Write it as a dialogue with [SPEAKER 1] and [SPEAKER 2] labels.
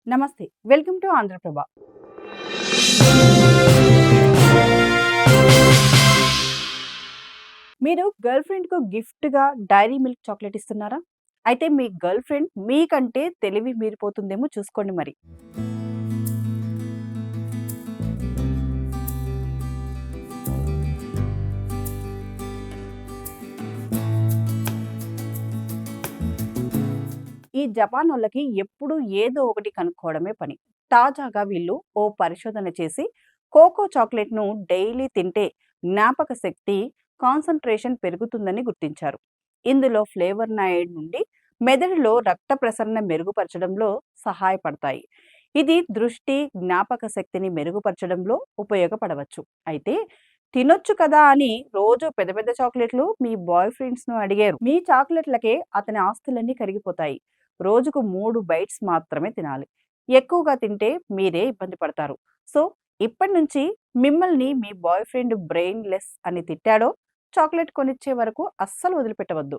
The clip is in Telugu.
[SPEAKER 1] నమస్తే. Welcome to Andhra Prabha. మీరు గర్ల్ ఫ్రెండ్‌కు గిఫ్ట్‌గా డైరీ మిల్క్ చాక్లేట్ ఇస్తున్నారా? అయితే మీ గర్ల్ ఫ్రెండ్ మీకంటే తెలివి మీరిపోతుందేమో చూసుకోండి మరి. ఈ జపానోళ్ళకి ఎప్పుడూ ఏదో ఒకటి కనుక్కోవడమే పని. తాజాగా వీళ్ళు ఓ పరిశోధన చేసి కోకో చాక్లెట్‌ను డైలీ తింటే జ్ఞాపక శక్తి, కాన్సంట్రేషన్ పెరుగుతుందని గుర్తించారు. ఇందులో ఫ్లేవనాయిడ్ నుండి మెదడులో రక్త ప్రసరణ మెరుగుపరచడంలో సహాయపడతాయి. ఇది దృష్టి, జ్ఞాపక శక్తిని మెరుగుపరచడంలో ఉపయోగపడవచ్చు. అయితే తినొచ్చు కదా అని రోజు పెద్ద పెద్ద చాక్లెట్లు మీ బాయ్ ఫ్రెండ్స్‌ను అడిగారు. మీ చాక్లెట్లకే అతని ఆస్తులన్నీ కరిగిపోతాయి. రోజుకు 3 బైట్స్ మాత్రమే తినాలి. ఎక్కువగా తింటే మీరే ఇబ్బంది పడతారు. సో, ఇప్పటి నుంచి మిమ్మల్ని మీ బాయ్ ఫ్రెండ్ బ్రెయిన్ లెస్ అని తిట్టాడో చాక్లెట్ కొనిచ్చే వరకు అస్సలు వదిలిపెట్టవద్దు.